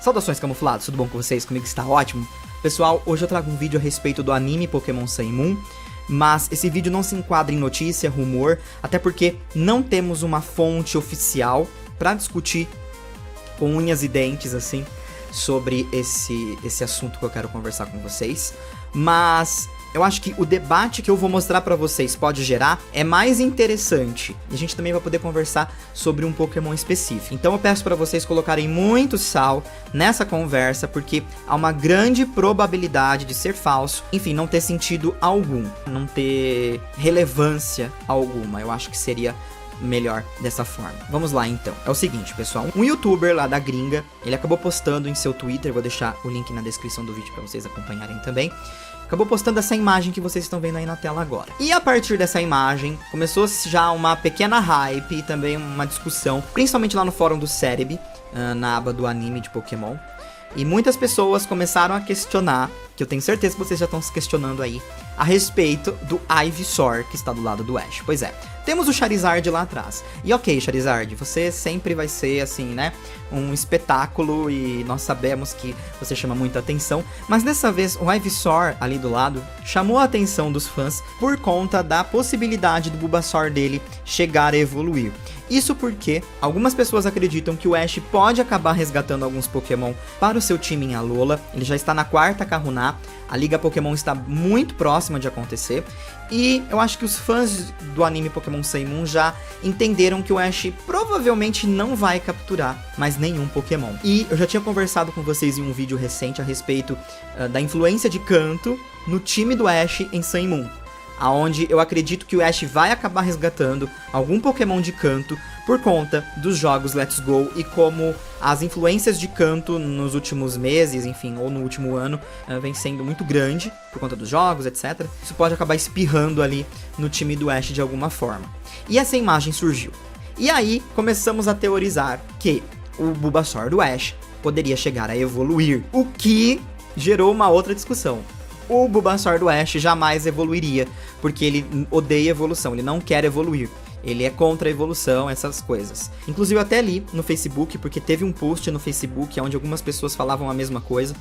Saudações camuflados, tudo bom com vocês? Comigo está ótimo. Pessoal, hoje eu trago um vídeo a respeito do anime Pokémon Sun e Moon, mas esse vídeo não se enquadra em notícia, rumor, até porque não temos uma fonte oficial para discutir com unhas e dentes, assim, sobre esse assunto que eu quero conversar com vocês. Mas eu acho que o debate que eu vou mostrar pra vocês pode gerar é mais interessante. E a gente também vai poder conversar sobre um Pokémon específico. Então eu peço pra vocês colocarem muito sal nessa conversa, porque há uma grande probabilidade de ser falso. Enfim, não ter sentido algum, não ter relevância alguma. Eu acho que seria melhor dessa forma. Vamos lá então. É o seguinte, pessoal, um youtuber lá da gringa, ele acabou postando em seu Twitter, vou deixar o link na descrição do vídeo pra vocês acompanharem também. Acabou postando essa imagem que vocês estão vendo aí na tela agora. E a partir dessa imagem, começou já uma pequena hype e também uma discussão, principalmente lá no fórum do Cerebi, na aba do anime de Pokémon. E muitas pessoas começaram a questionar, que eu tenho certeza que vocês já estão se questionando aí, a respeito do Ivysaur que está do lado do Ash. Pois é, temos o Charizard lá atrás. E ok, Charizard, você sempre vai ser, assim, né, um espetáculo e nós sabemos que você chama muita atenção. Mas dessa vez, o Ivysaur ali do lado chamou a atenção dos fãs por conta da possibilidade do Bulbasaur dele chegar a evoluir. Isso porque algumas pessoas acreditam que o Ash pode acabar resgatando alguns Pokémon para o seu time em Alola. Ele já está na 4ª Karuná, a Liga Pokémon está muito próxima de acontecer. E eu acho que os fãs do anime Pokémon Sun e Moon já entenderam que o Ash provavelmente não vai capturar mais nenhum Pokémon. E eu já tinha conversado com vocês em um vídeo recente a respeito da influência de Kanto no time do Ash em Sun e Moon, aonde eu acredito que o Ash vai acabar resgatando algum Pokémon de Kanto por conta dos jogos Let's Go e como as influências de Kanto nos últimos meses, enfim, ou no último ano, vem sendo muito grande por conta dos jogos, etc. Isso pode acabar espirrando ali no time do Ash de alguma forma. E essa imagem surgiu. E aí começamos a teorizar que o Bulbasaur do Ash poderia chegar a evoluir, o que gerou uma outra discussão. O Bulbasaur do Ash jamais evoluiria, porque ele odeia evolução, ele não quer evoluir. Ele é contra a evolução, essas coisas. Inclusive eu até li no Facebook, porque teve um post no Facebook onde algumas pessoas falavam a mesma coisa.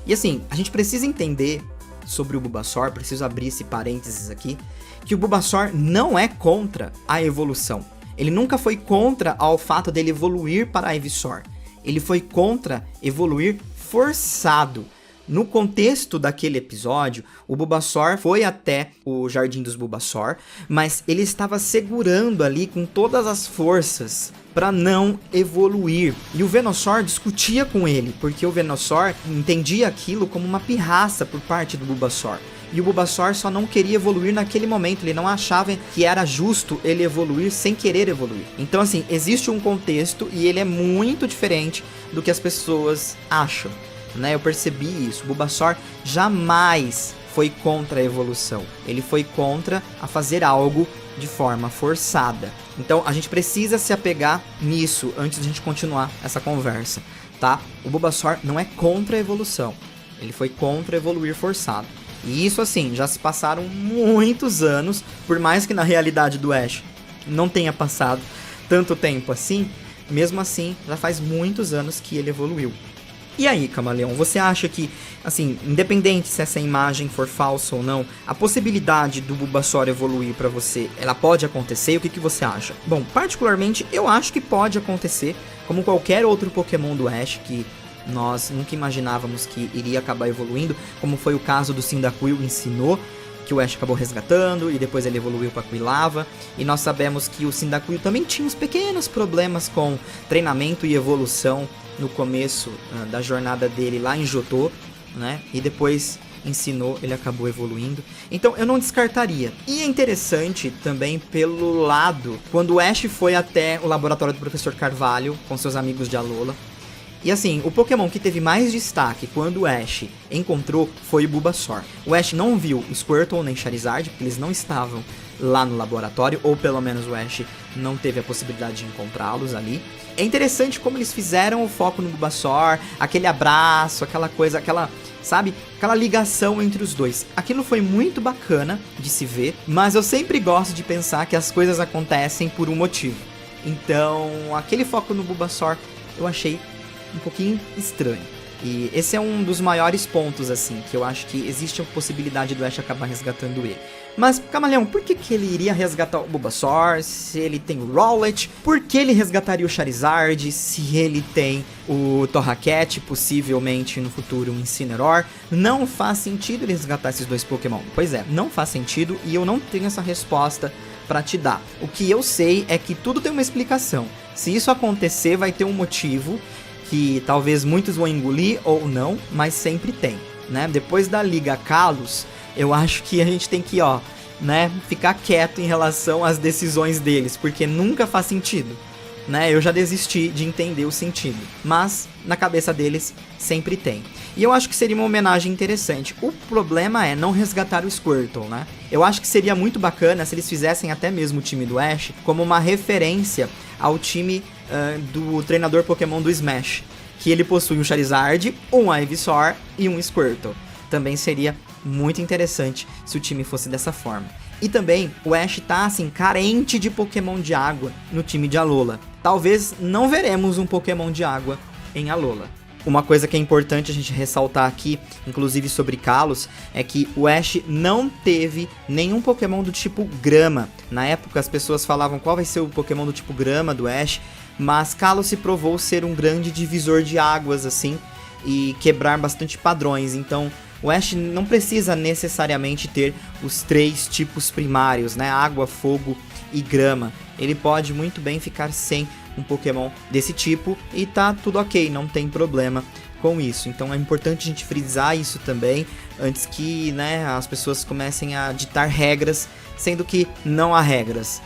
E assim, a gente precisa entender sobre o Bulbasaur, preciso abrir esse parênteses aqui, que o Bulbasaur não é contra a evolução. Ele nunca foi contra ao fato dele evoluir para a Ivysaur. Ele foi contra evoluir forçado. No contexto daquele episódio, o Bulbasaur foi até o Jardim dos Bulbasaur, mas ele estava segurando ali com todas as forças para não evoluir. E o Venusaur discutia com ele, porque o Venusaur entendia aquilo como uma pirraça por parte do Bulbasaur. E o Bulbasaur só não queria evoluir naquele momento, ele não achava que era justo ele evoluir sem querer evoluir. Então assim, existe um contexto e ele é muito diferente do que as pessoas acham. Eu percebi isso. O Bulbasaur jamais foi contra a evolução. Ele foi contra a fazer algo de forma forçada. Então a gente precisa se apegar nisso antes de a gente continuar essa conversa, tá? O Bulbasaur não é contra a evolução. Ele foi contra evoluir forçado. E isso assim, já se passaram muitos anos, por mais que na realidade do Ash não tenha passado tanto tempo assim, mesmo assim já faz muitos anos que ele evoluiu. E aí, Camaleão, você acha que, assim, independente se essa imagem for falsa ou não, a possibilidade do Bulbasaur evoluir pra você, ela pode acontecer? O que você acha? Bom, particularmente, eu acho que pode acontecer, como qualquer outro Pokémon do Ash, que nós nunca imaginávamos que iria acabar evoluindo, como foi o caso do Cyndaquil em Sinnoh, que o Ash acabou resgatando, e depois ele evoluiu para Quilava, e nós sabemos que o Cyndaquil também tinha uns pequenos problemas com treinamento e evolução no começo da jornada dele lá em Johto, né? E depois em Sinnoh ele acabou evoluindo. Então eu não descartaria. E é interessante também pelo lado, quando o Ash foi até o laboratório do Professor Carvalho com seus amigos de Alola. E assim, o Pokémon que teve mais destaque quando o Ash encontrou foi o Bulbasaur. O Ash não viu o Squirtle nem Charizard, porque eles não estavam lá no laboratório, ou pelo menos o Ash não teve a possibilidade de encontrá-los ali. É interessante como eles fizeram o foco no Bulbasaur, aquele abraço, aquela coisa, sabe? Aquela ligação entre os dois. Aquilo foi muito bacana de se ver, mas eu sempre gosto de pensar que as coisas acontecem por um motivo. Então, aquele foco no Bulbasaur eu achei um pouquinho estranho. E esse é um dos maiores pontos, assim, que eu acho que existe a possibilidade do Ash acabar resgatando ele. Mas, Camaleão, por que ele iria resgatar o Bulbasaur se ele tem o Rowlet? Por que ele resgataria o Charizard se ele tem o Torracat, possivelmente no futuro um Incineroar? Não faz sentido ele resgatar esses dois Pokémon. Pois é, não faz sentido e eu não tenho essa resposta pra te dar. O que eu sei é que tudo tem uma explicação. Se isso acontecer, vai ter um motivo que talvez muitos vão engolir ou não, mas sempre tem, né? Depois da Liga Kalos, eu acho que a gente tem que, né, ficar quieto em relação às decisões deles, porque nunca faz sentido, né? Eu já desisti de entender o sentido, mas na cabeça deles sempre tem. E eu acho que seria uma homenagem interessante. O problema é não resgatar o Squirtle, né? Eu acho que seria muito bacana se eles fizessem até mesmo o time do Ash como uma referência ao time do treinador Pokémon do Smash, que ele possui um Charizard, um Ivysaur e um Squirtle. Também seria muito interessante se o time fosse dessa forma. E também o Ash tá assim carente de Pokémon de água no time de Alola. Talvez não veremos um Pokémon de água em Alola. Uma coisa que é importante a gente ressaltar aqui, inclusive sobre Kalos, é que o Ash não teve nenhum Pokémon do tipo Grama. Na época as pessoas falavam qual vai ser o Pokémon do tipo Grama do Ash, mas Kalos se provou ser um grande divisor de águas assim e quebrar bastante padrões. Então o Ash não precisa necessariamente ter os 3 tipos primários, né? Água, fogo e grama. Ele pode muito bem ficar sem um Pokémon desse tipo e tá tudo ok, não tem problema com isso. Então é importante a gente frisar isso também antes que, né, as pessoas comecem a ditar regras, sendo que não há regras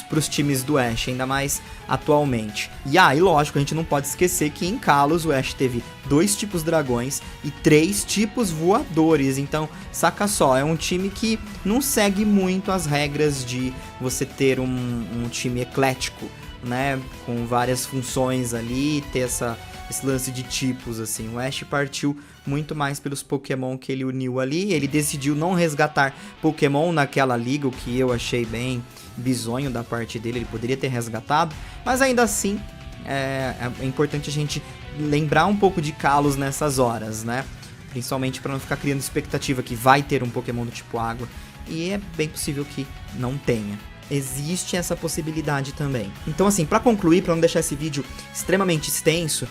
pros times do Ash, ainda mais atualmente. E lógico, a gente não pode esquecer que em Kalos o Ash teve 2 tipos dragões e 3 tipos voadores, então saca só, é um time que não segue muito as regras de você ter um time eclético, né, com várias funções ali, ter esse lance de tipos, assim. O Ash partiu muito mais pelos Pokémon que ele uniu ali, ele decidiu não resgatar Pokémon naquela liga, o que eu achei bem bizonho da parte dele, ele poderia ter resgatado, mas ainda assim é importante a gente lembrar um pouco de Kalos nessas horas, né? Principalmente para não ficar criando expectativa que vai ter um Pokémon do tipo água, e é bem possível que não tenha. Existe essa possibilidade também. Então assim, para concluir, para não deixar esse vídeo extremamente extenso,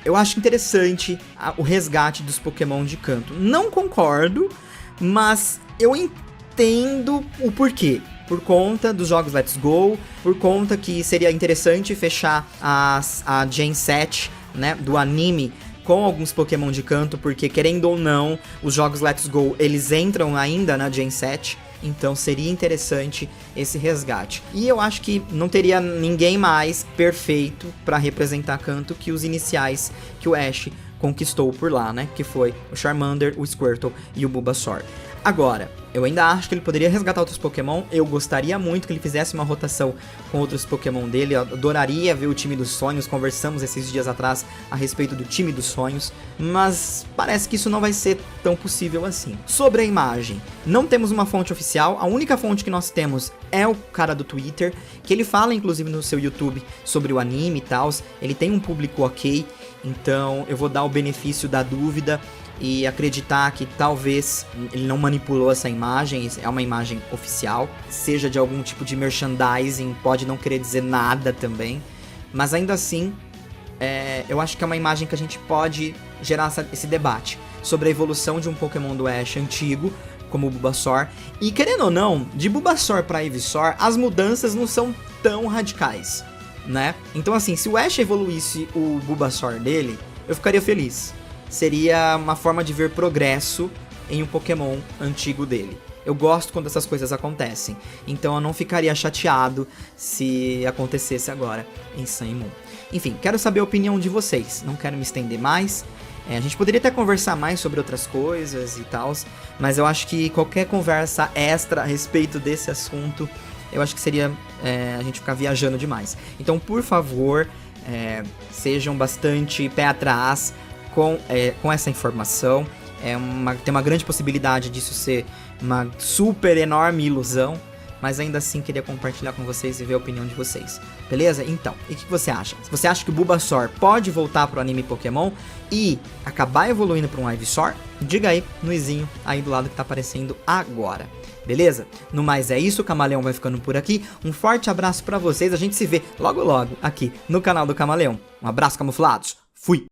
eu acho interessante o resgate dos Pokémon de canto. Não concordo, mas eu entendo o porquê. Por conta dos jogos Let's Go, por conta que seria interessante fechar a Gen 7, né, do anime com alguns Pokémon de canto, porque querendo ou não, os jogos Let's Go, eles entram ainda na Gen 7, então seria interessante esse resgate. E eu acho que não teria ninguém mais perfeito para representar canto que os iniciais que o Ash conquistou por lá, né, que foi o Charmander, o Squirtle e o Bulbasaur. Agora, eu ainda acho que ele poderia resgatar outros Pokémon, eu gostaria muito que ele fizesse uma rotação com outros Pokémon dele, eu adoraria ver o time dos sonhos, conversamos esses dias atrás a respeito do time dos sonhos, mas parece que isso não vai ser tão possível assim. Sobre a imagem, não temos uma fonte oficial, a única fonte que nós temos é o cara do Twitter, que ele fala inclusive no seu YouTube sobre o anime e tal, ele tem um público ok, então eu vou dar o benefício da dúvida e acreditar que talvez ele não manipulou essa imagem, é uma imagem oficial, seja de algum tipo de merchandising, pode não querer dizer nada também, mas ainda assim, eu acho que é uma imagem que a gente pode gerar esse debate sobre a evolução de um Pokémon do Ash antigo, como o Bulbasaur, e querendo ou não, de Bulbasaur para Ivysaur, as mudanças não são tão radicais, né? Então assim, se o Ash evoluísse o Bulbasaur dele, eu ficaria feliz. Seria uma forma de ver progresso em um Pokémon antigo dele. Eu gosto quando essas coisas acontecem, então eu não ficaria chateado se acontecesse agora em Sun e Moon. Enfim, quero saber a opinião de vocês, não quero me estender mais. A gente poderia até conversar mais sobre outras coisas e tal, mas eu acho que qualquer conversa extra a respeito desse assunto, eu acho que seria a gente ficar viajando demais. Então, por favor, sejam bastante pé atrás com essa informação. Tem uma grande possibilidade disso ser uma super enorme ilusão, mas ainda assim queria compartilhar com vocês e ver a opinião de vocês, beleza? Então, e o que você acha? Você acha que o Bulbasaur pode voltar pro anime Pokémon e acabar evoluindo para um Ivysaur? Diga aí no izinho aí do lado que tá aparecendo agora. Beleza? No mais é isso, o Camaleão vai ficando por aqui. Um forte abraço pra vocês, a gente se vê logo logo aqui no canal do Camaleão. Um abraço, camuflados. Fui!